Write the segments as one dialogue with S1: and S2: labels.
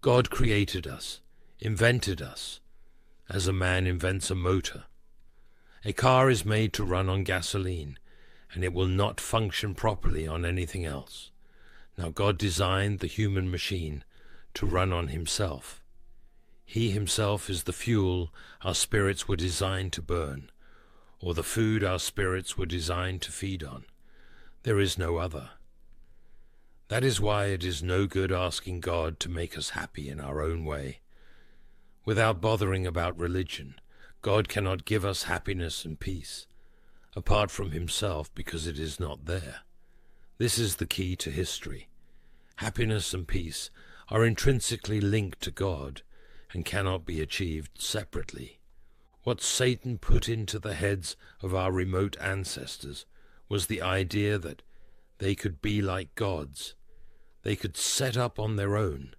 S1: God created us, invented us, as a man invents a motor. A car is made to run on gasoline, and it will not function properly on anything else. Now God designed the human machine to run on himself. He himself is the fuel our spirits were designed to burn, or the food our spirits were designed to feed on. There is no other. That is why it is no good asking God to make us happy in our own way. Without bothering about religion, God cannot give us happiness and peace, apart from himself, because it is not there. This is the key to history. Happiness and peace are intrinsically linked to God and cannot be achieved separately. What Satan put into the heads of our remote ancestors was the idea that they could be like gods. They could set up on their own,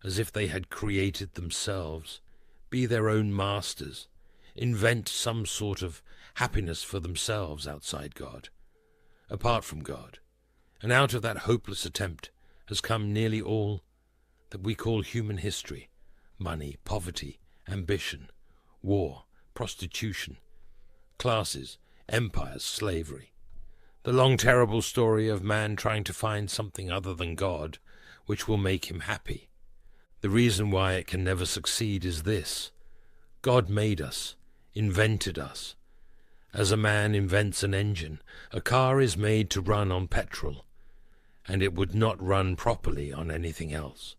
S1: as if they had created themselves, be their own masters, invent some sort of happiness for themselves outside God, apart from God. And out of that hopeless attempt has come nearly all that we call human history: money, poverty, ambition, war, prostitution, classes, empires, slavery. The long, terrible story of man trying to find something other than God which will make him happy. The reason why it can never succeed is this: God made us, invented us. As a man invents an engine, a car is made to run on petrol, and it would not run properly on anything else.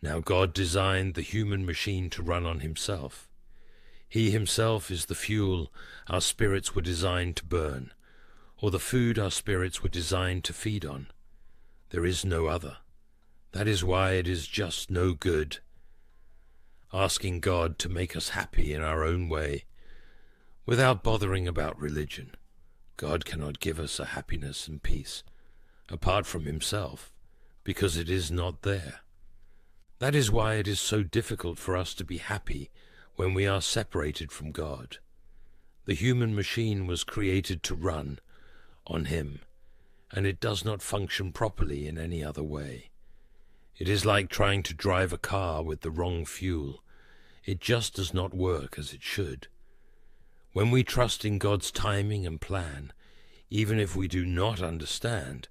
S1: Now God designed the human machine to run on himself. He himself is the fuel our spirits were designed to burn, or the food our spirits were designed to feed on. There is no other. That is why it is just no good asking God to make us happy in our own way, without bothering about religion. God cannot give us a happiness and peace, apart from himself, because it is not there. That is why it is so difficult for us to be happy when we are separated from God. The human machine was created to run on him, and it does not function properly in any other way. It is like trying to drive a car with the wrong fuel. It just does not work as it should. When we trust in God's timing and plan, even if we do not understand,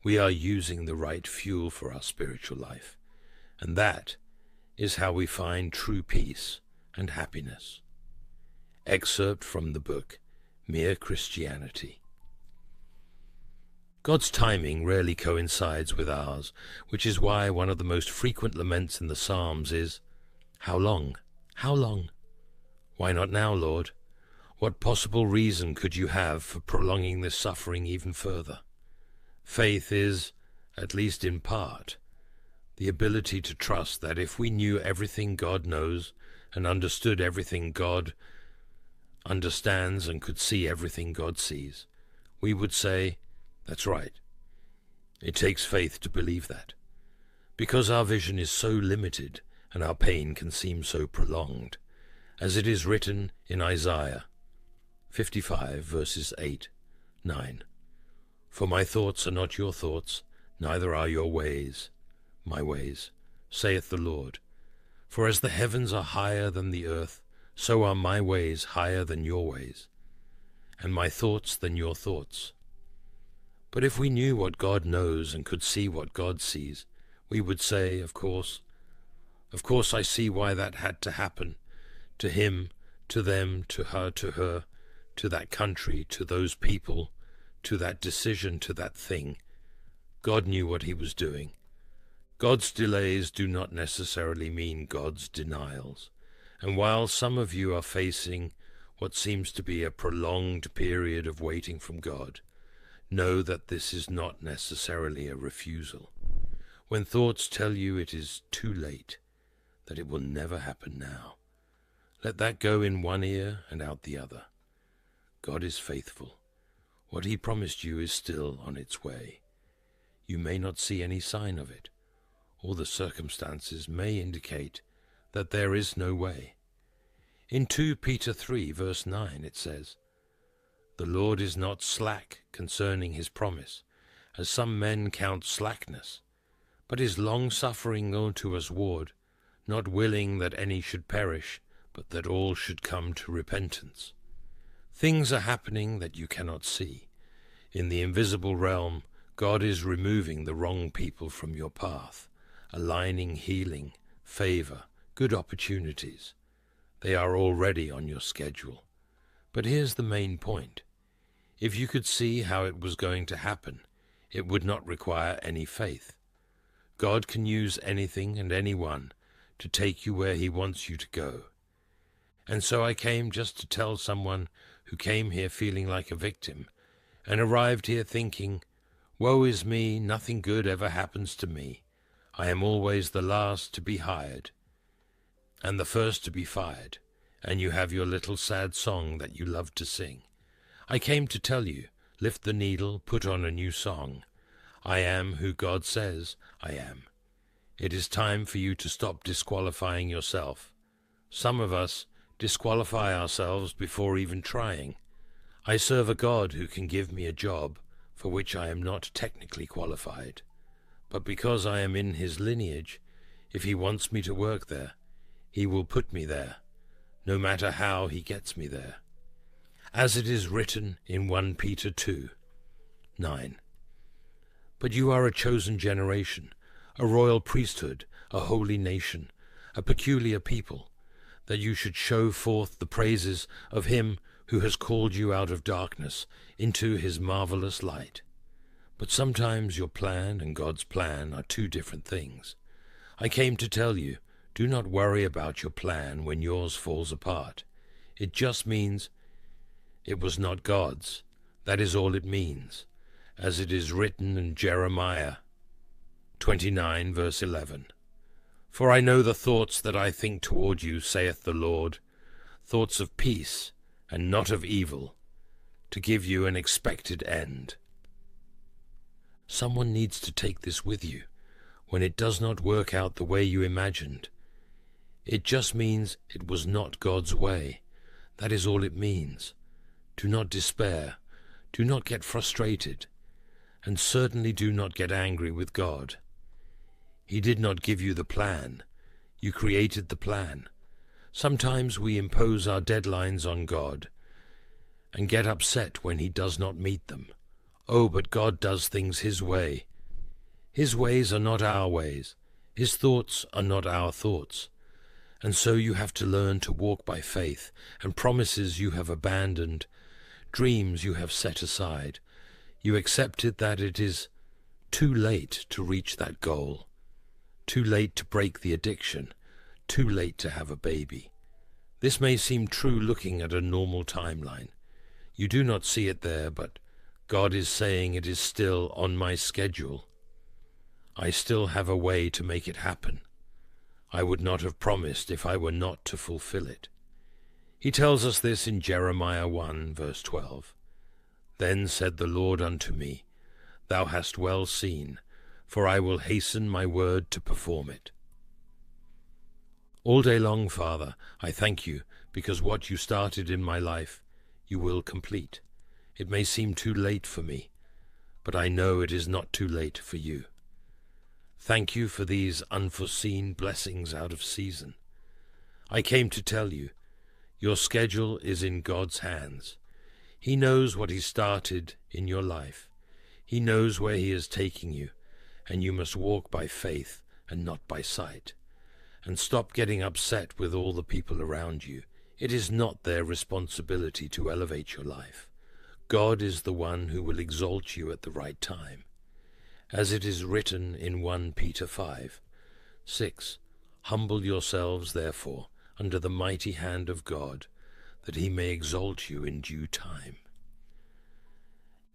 S1: we are using the right fuel for our spiritual life. And that is how we find true peace and happiness. Excerpt from the book, Mere Christianity. God's timing rarely coincides with ours, which is why one of the most frequent laments in the Psalms is, "How long? How long? Why not now, Lord? What possible reason could you have for prolonging this suffering even further?" Faith is, at least in part, the ability to trust that if we knew everything God knows and understood everything God understands and could see everything God sees, we would say, "That's right." It takes faith to believe that. Because our vision is so limited and our pain can seem so prolonged, as it is written in Isaiah 55 verses 8, 9. "For my thoughts are not your thoughts, neither are your ways my ways, saith the Lord. For as the heavens are higher than the earth, so are my ways higher than your ways, and my thoughts than your thoughts." But if we knew what God knows and could see what God sees, we would say, of course I see why that had to happen, to him, to them, to her, to that country, to those people, to that decision, to that thing. God knew what he was doing. God's delays do not necessarily mean God's denials. And while some of you are facing what seems to be a prolonged period of waiting from God, know that this is not necessarily a refusal. When thoughts tell you it is too late, that it will never happen now, let that go in one ear and out the other. God is faithful. What he promised you is still on its way. You may not see any sign of it, or the circumstances may indicate that there is no way. In 2 Peter 3 verse 9 it says, "The Lord is not slack concerning his promise, as some men count slackness, but is long-suffering unto us ward, not willing that any should perish, but that all should come to repentance. Things are happening that you cannot see. In the invisible realm, God is removing the wrong people from your path, aligning healing, favor, good opportunities. They are already on your schedule. But here's the main point. If you could see how it was going to happen, it would not require any faith. God can use anything and anyone to take you where he wants you to go. And so I came just to tell someone who came here feeling like a victim and arrived here thinking, woe is me, nothing good ever happens to me. I am always the last to be hired and the first to be fired, and you have your little sad song that you love to sing. I came to tell you, lift the needle, put on a new song. I am who God says I am. It is time for you to stop disqualifying yourself. Some of us disqualify ourselves before even trying. I serve a God who can give me a job for which I am not technically qualified. But because I am in his lineage, if he wants me to work there, he will put me there, no matter how he gets me there. As it is written in 1 Peter 2:9. But you are a chosen generation, a royal priesthood, a holy nation, a peculiar people, that you should show forth the praises of him who has called you out of darkness into his marvelous light. But sometimes your plan and God's plan are two different things. I came to tell you, do not worry about your plan when yours falls apart. It just means it was not God's. That is all it means, as it is written in Jeremiah 29, verse 11. For I know the thoughts that I think toward you, saith the Lord, thoughts of peace and not of evil, to give you an expected end. Someone needs to take this with you when it does not work out the way you imagined. It just means it was not God's way. That is all it means. Do not despair. Do not get frustrated. And certainly do not get angry with God. He did not give you the plan. You created the plan. Sometimes we impose our deadlines on God and get upset when he does not meet them. Oh, but God does things his way. His ways are not our ways. His thoughts are not our thoughts. And so you have to learn to walk by faith, and promises you have abandoned, dreams you have set aside. You accepted that it is too late to reach that goal, too late to break the addiction, too late to have a baby. This may seem true looking at a normal timeline. You do not see it there, but God is saying it is still on my schedule. I still have a way to make it happen. I would not have promised if I were not to fulfill it. He tells us this in Jeremiah 1, verse 12. Then said the Lord unto me, Thou hast well seen, for I will hasten my word to perform it. All day long, Father, I thank you, because what you started in my life, you will complete. It may seem too late for me, but I know it is not too late for you. Thank you for these unforeseen blessings out of season. I came to tell you, your schedule is in God's hands. He knows what he started in your life. He knows where he is taking you, and you must walk by faith and not by sight. And stop getting upset with all the people around you. It is not their responsibility to elevate your life. God is the one who will exalt you at the right time. As it is written in 1 Peter 5:6, Humble yourselves, therefore, under the mighty hand of God, that he may exalt you in due time.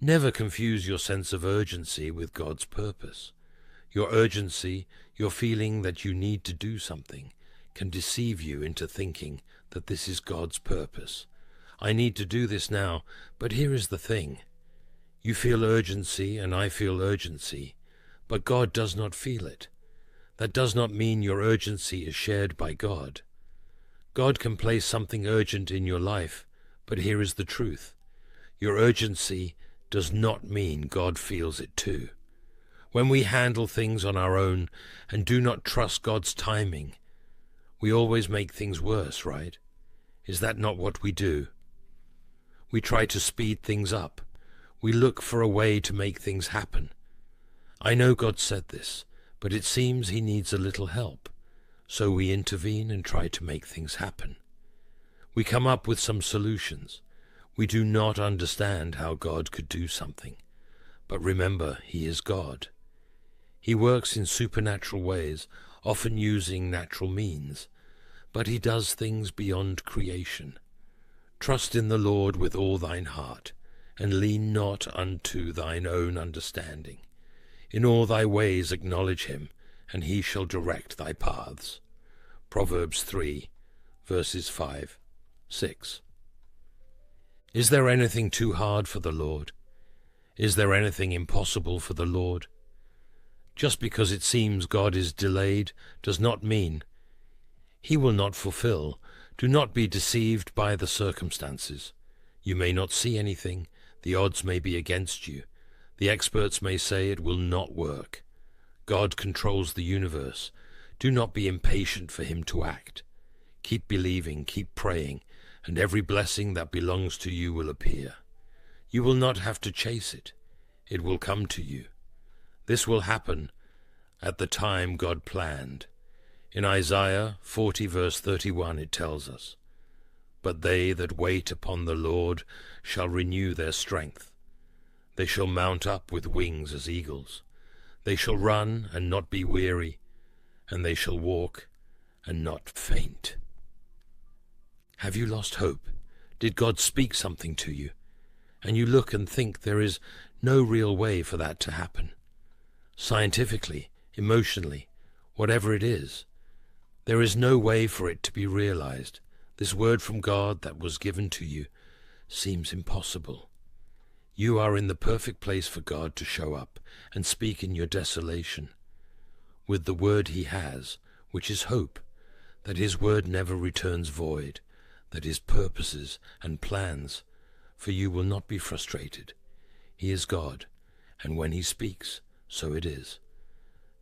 S1: Never confuse your sense of urgency with God's purpose. Your urgency, your feeling that you need to do something, can deceive you into thinking that this is God's purpose. I need to do this now, but here is the thing. You feel urgency and I feel urgency, but God does not feel it. That does not mean your urgency is shared by God. God can place something urgent in your life, but here is the truth. Your urgency does not mean God feels it too. When we handle things on our own and do not trust God's timing, We always make things worse, right? Is that not what we do? We try to speed things up. We look for a way to make things happen. I know God said this, but it seems he needs a little help. So we intervene and try to make things happen. We come up with some solutions. We do not understand how God could do something. But remember, he is God. He works in supernatural ways, often using natural means, but he does things beyond creation. Trust in the Lord with all thine heart, and lean not unto thine own understanding. In all thy ways acknowledge him, and he shall direct thy paths. Proverbs 3, verses 5, 6. Is there anything too hard for the Lord? Is there anything impossible for the Lord? Just because it seems God is delayed does not mean he will not fulfill. Do not be deceived by the circumstances. You may not see anything. The odds may be against you. The experts may say it will not work. God controls the universe. Do not be impatient for him to act. Keep believing, keep praying, and every blessing that belongs to you will appear. You will not have to chase it. It will come to you. This will happen at the time God planned. In Isaiah 40 verse 31 it tells us, "But they that wait upon the Lord shall renew their strength. They shall mount up with wings as eagles. They shall run and not be weary, and they shall walk and not faint." Have you lost hope? Did God speak something to you, and you look and think there is no real way for that to happen? Scientifically, emotionally, whatever it is, there is no way for it to be realized. This word from God that was given to you seems impossible. You are in the perfect place for God to show up and speak in your desolation with the word he has, which is hope, that his word never returns void, that his purposes and plans for you will not be frustrated. He is God, and when he speaks, so it is.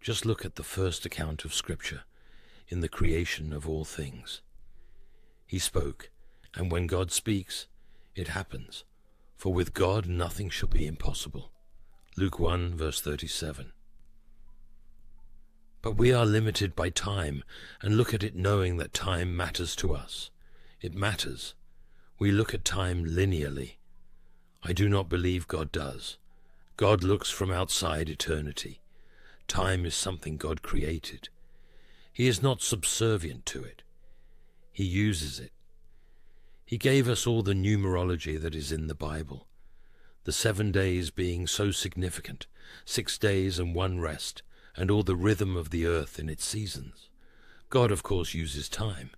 S1: Just look at the first account of Scripture in the creation of all things. He spoke, and when God speaks, it happens. For with God nothing shall be impossible. Luke 1 verse 37. But we are limited by time, and look at it knowing that time matters to us. It matters. We look at time linearly. I do not believe God does. God looks from outside eternity. Time is something God created. He is not subservient to it. He uses it. He gave us all the numerology that is in the Bible, the 7 days being so significant, 6 days and 1 rest, and all the rhythm of the earth in its seasons. God, of course, uses time,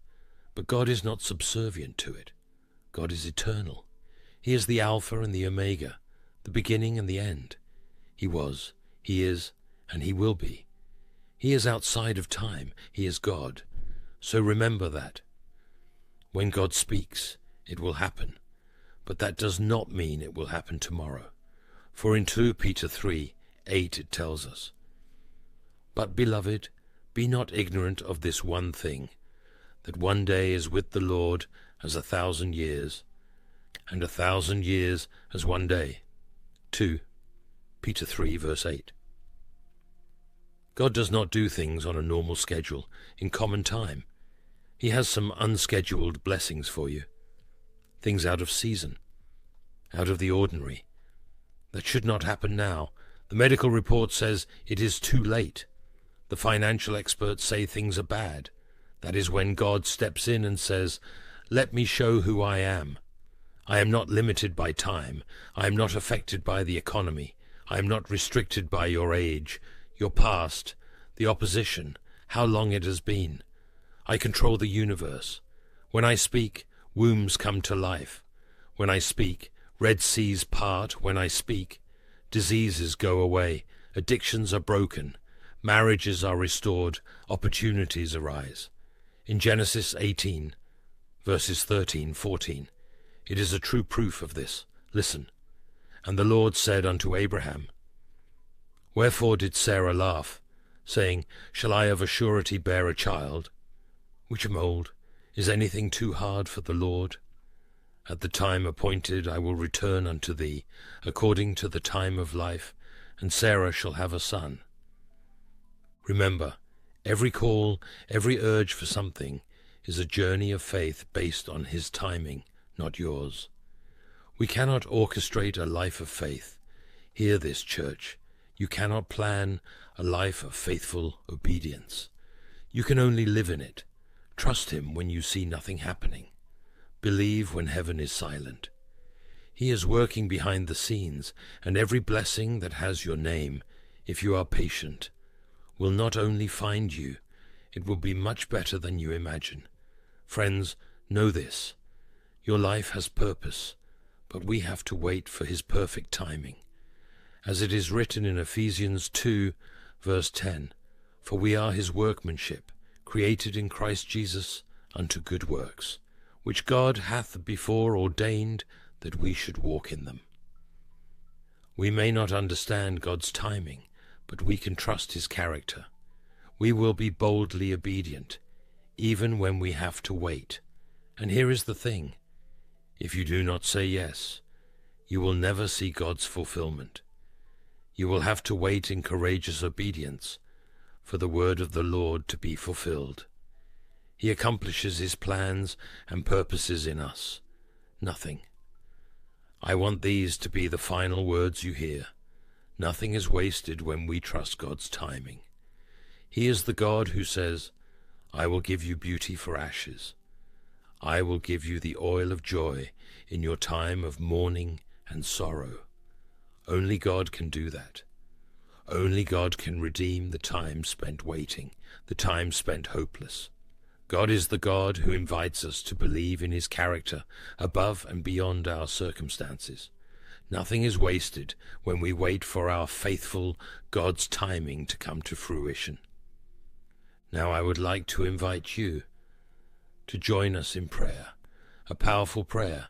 S1: but God is not subservient to it. God is eternal. He is the Alpha and the Omega, the beginning and the end. He was, he is, and he will be. He is outside of time. He is God. So remember that. When God speaks, it will happen. But that does not mean it will happen tomorrow. For in 2 Peter 3:8 it tells us, "But, beloved, be not ignorant of this one thing, that one day is with the Lord as 1,000 years, and 1,000 years as one day." 2 Peter 3 verse 8. God does not do things on a normal schedule, in common time. He has some unscheduled blessings for you, things out of season, out of the ordinary. That should not happen now. The medical report says it is too late. The financial experts say things are bad. That is when God steps in and says, "Let me show who I am. I am not limited by time. I am not affected by the economy. I am not restricted by your age, your past, the opposition, how long it has been. I control the universe. When I speak, wombs come to life. When I speak, Red Seas part. When I speak, diseases go away, addictions are broken, marriages are restored, opportunities arise." In Genesis 18, verses 13-14, it is a true proof of this. Listen. "And the Lord said unto Abraham, Wherefore did Sarah laugh, saying, Shall I of a surety bear a child? which am old. Is anything too hard for the Lord? At the time appointed I will return unto thee, according to the time of life, and Sarah shall have a son. Remember, every call, every urge for something is a journey of faith based on his timing, not yours. We cannot orchestrate a life of faith. Hear this, church. You cannot plan a life of faithful obedience. You can only live in it. Trust him when you see nothing happening. Believe when heaven is silent. He is working behind the scenes, and every blessing that has your name, if you are patient, will not only find you, it will be much better than you imagine. Friends, know this. Your life has purpose, but we have to wait for his perfect timing. As it is written in Ephesians 2, verse 10, "For we are his workmanship, created in Christ Jesus unto good works, which God hath before ordained that we should walk in them." We may not understand God's timing, but we can trust his character. We will be boldly obedient, even when we have to wait. And here is the thing. If you do not say yes, you will never see God's fulfillment. You will have to wait in courageous obedience for the word of the Lord to be fulfilled. He accomplishes his plans and purposes in us. Nothing. I want these to be the final words you hear. Nothing is wasted when we trust God's timing. He is the God who says, "I will give you beauty for ashes. I will give you the oil of joy in your time of mourning and sorrow." Only God can do that. Only God can redeem the time spent waiting, the time spent hopeless. God is the God who invites us to believe in his character above and beyond our circumstances. Nothing is wasted when we wait for our faithful God's timing to come to fruition. Now I would like to invite you to join us in prayer, a powerful prayer,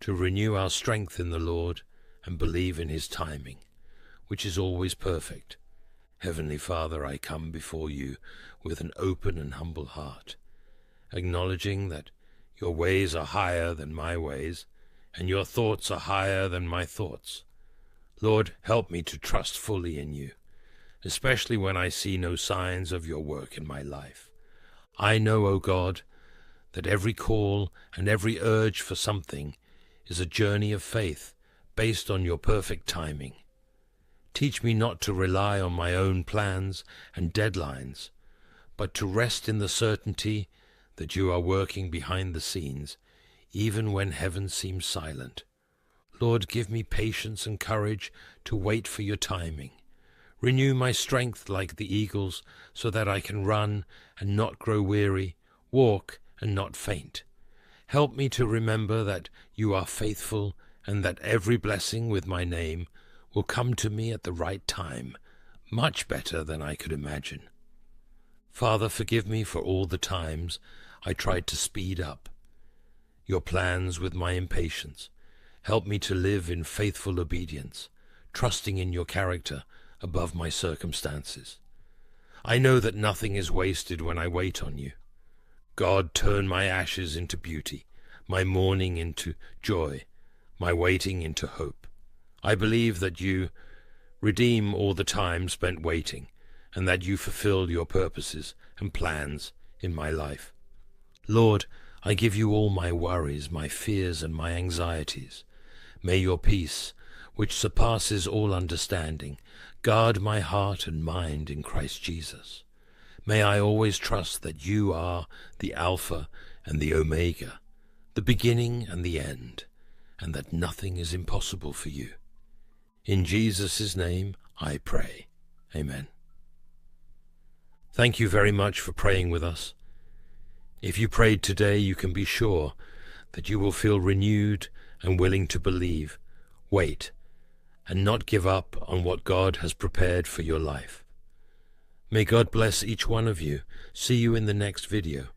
S1: to renew our strength in the Lord and believe in his timing, which is always perfect. Heavenly Father, I come before you with an open and humble heart, acknowledging that your ways are higher than my ways, and your thoughts are higher than my thoughts. Lord, help me to trust fully in you, especially when I see no signs of your work in my life. I know, O God, that every call and every urge for something is a journey of faith based on your perfect timing. Teach me not to rely on my own plans and deadlines, but to rest in the certainty that you are working behind the scenes, even when heaven seems silent. Lord, give me patience and courage to wait for your timing. Renew my strength like the eagles, so that I can run and not grow weary, walk and not faint. Help me to remember that you are faithful and that every blessing with my name will come to me at the right time, much better than I could imagine. Father, forgive me for all the times I tried to speed up your plans with my impatience. Help me to live in faithful obedience, trusting in your character above my circumstances. I know that nothing is wasted when I wait on you. God, turn my ashes into beauty, my mourning into joy, my waiting into hope. I believe that you redeem all the time spent waiting, and that you fulfill your purposes and plans in my life. Lord, I give you all my worries, my fears, and my anxieties. May your peace, which surpasses all understanding, guard my heart and mind in Christ Jesus. May I always trust that you are the Alpha and the Omega, the beginning and the end, and that nothing is impossible for you. In Jesus' name I pray. Amen. Thank you very much for praying with us. If you prayed today, you can be sure that you will feel renewed and willing to believe, wait, and not give up on what God has prepared for your life. May God bless each one of you. See you in the next video.